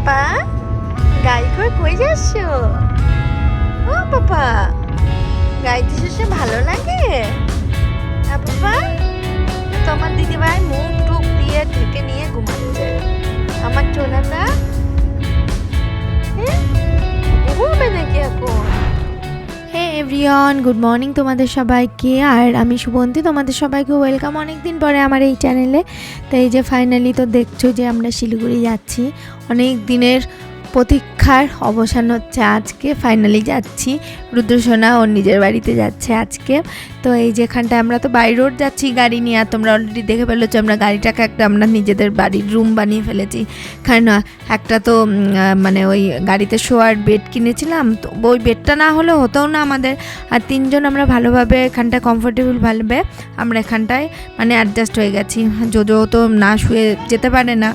পাপা গাড়ি করে কই যাচ্ছ? ও পাপা গাড়িতে শেষে ভালো লাগে না পাপা? তোমার দিদিভাই মুখ টুক দিয়ে ঢেকে নিয়ে ঘুমাচ্ছে। আমার টোনাটা ঘুমবে নাকি এখন? হে এভরিওয়ান, গুড মর্নিং তোমাদের সবাইকে। আর আমি শুভন্তী, তোমাদের সবাইকে ওয়েলকাম অনেক দিন পরে আমার এই চ্যানেলে। তো এই যে ফাইনালি তো দেখছো যে আমরা শিলিগুড়ি যাচ্ছি। অনেক দিনের প্রতীক্ষার অবসান হচ্ছে আজকে, ফাইনালি যাচ্ছি। রুদ্রসোনা ওর নিজের বাড়িতে যাচ্ছে আজকে। তো এই যেখানটা আমরা তো বাই রোড যাচ্ছি গাড়ি নিয়ে, আর তোমরা অলরেডি দেখে ফেলেছো আমরা গাড়িটাকে একটা আমরা নিজেদের বাড়ির রুম বানিয়ে ফেলেছি। কারণ একটা তো মানে ওই গাড়িতে শোয়ার বেড কিনেছিলাম, তো ওই বেডটা না হলে হতেও না আমাদের। আর তিনজন আমরা ভালোভাবে এখানটায় কমফোর্টেবল ভাবে আমরা এখানটায় মানে অ্যাডজাস্ট হয়ে গেছি। জোজো তো না শুয়ে যেতে পারে না।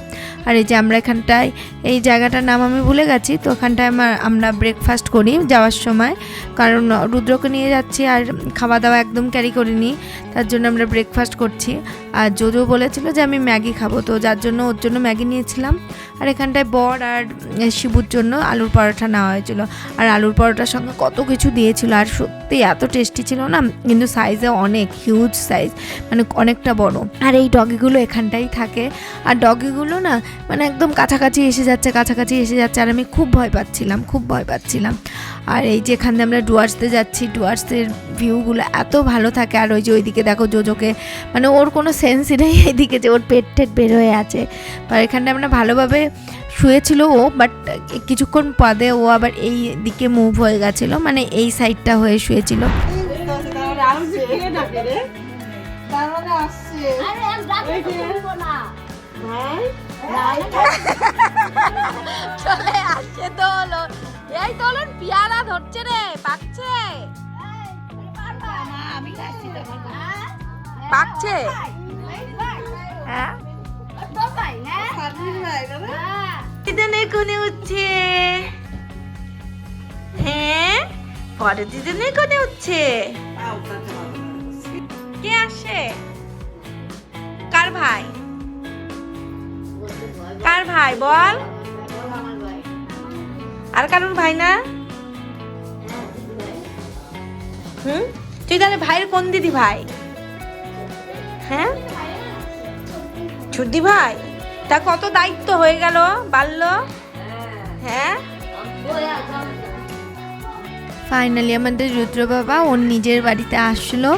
আর এই যে আমরা এখানটায় এই জায়গাটার নাম আমি ভুলে গেছি, তো ওখানটায় আমরা ব্রেকফাস্ট করি যাওয়ার সময়, কারণ রুদ্রকে নিয়ে যাচ্ছি আর খাওয়া দাওয়া একদম ক্যারি করিনি, তার জন্য আমরা ব্রেকফাস্ট করছি। আর জোজো বলেছিল যে আমি ম্যাগি খাবো, তো যার জন্য ওর জন্য ম্যাগি নিয়েছিলাম। আর এখানটায় বর আর শিবুর জন্য আলুর পরোটা নেওয়া হয়েছিল। আর আলুর পরোটার সঙ্গে কত কিছু দিয়েছিল, আর সত্যি এত টেস্টি ছিল না, কিন্তু সাইজে অনেক হিউজ সাইজ, মানে অনেকটা বড়। আর এই ডগিগুলো এখানটাই থাকে, আর ডগিগুলো না মানে একদম কাছাকাছি এসে যাচ্ছে আর আমি খুব ভয় পাচ্ছিলাম। আর এই যে এখান থেকে আমরা ডুয়ার্সতে যাচ্ছি, ডুয়ার্সের ভিউগুলো এত ভালো থাকে। আর ওই যে ওইদিকে দেখো জোজোকে, মানে ওর কোনো সেন্সই নেই এইদিকে যে ওর পেট টেট বের হয়ে আছে। আর এখানটা আমরা ভালোভাবে শুয়েছিল ও, বাট কিছুক্ষণ পদে ও আবার এই দিকে মুভ হয়ে গেছিলো, মানে এই সাইডটা হয়ে শুয়েছিল। চলে আসছে তো হলো, এই তো হলো পিয়ারা ধরছে রে, পাকছে পাকছে। হ্যাঁ কোনে উঠছে, হ্যাঁ পরে দিদিনে কোনে উঠছে। কে আসে? কার ভাই বল? আর কারোর ভাই না? তুই তাহলে ভাইয়ের কোন দিদি ভাই? হ্যাঁ ছুটি ভাই, তা কত দায়িত্ব হয়ে গেল, বাড়লো। হ্যাঁ ফাইনালি আমাদের রুদ্র বাবা ওর নিজের বাড়িতে আসলো,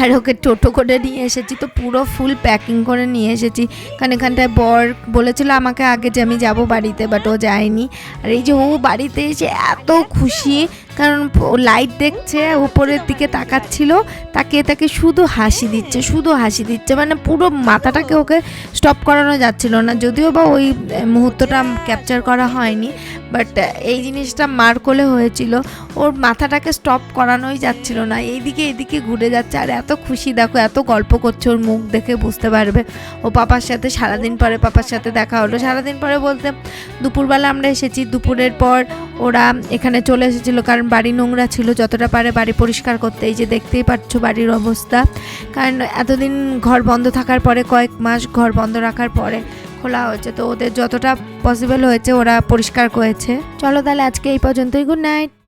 আর ওকে টোটো করে নিয়ে এসেছি, তো পুরো ফুল প্যাকিং করে নিয়ে এসেছি। কারণ এখানটায় বর বলেছিল আমাকে আগে যে আমি যাব বাড়িতে, বাট ও যায়নি। আর এই যে ও বাড়িতে এসে এত খুশি, কারণ ও লাইট দেখছে, উপরের দিকে তাকাচ্ছিল, তাকে শুধু হাসি দিচ্ছে, মানে পুরো মাথাটাকে ওকে স্টপ করানো যাচ্ছিল না। যদিও বা ওই মুহূর্তটা ক্যাপচার করা হয়নি, বাট এই জিনিসটা মার কোলে হয়েছিল, ওর মাথাটাকে স্টপ করানোই যাচ্ছিল না, এইদিকে ঘুরে যাচ্ছে। আর এত খুশি দেখো, এত গল্প করছে, ওর মুখ দেখে বুঝতে পারবে। ও পাপার সাথে সারাদিন পরে পাপার সাথে দেখা হলো, সারাদিন পরে বলতে দুপুরবেলা আমরা এসেছি, দুপুরের পর ওরা এখানে চলে এসেছিলো, কারণ বাড়ি নোংরা ছিল, যতটা পারে বাড়ি পরিষ্কার করতে। এই যে দেখতেই পাচ্ছ বাড়ির অবস্থা, কারণ এতদিন ঘর বন্ধ থাকার পরে, কয়েক মাস ঘর বন্ধ রাখার পরে খোলা হয়েছে, তো ওদের যতটা পসিবল হয়েছে ওরা পরিষ্কার করেছে। চলো তাহলে আজকে এই পর্যন্তই, গুড নাইট।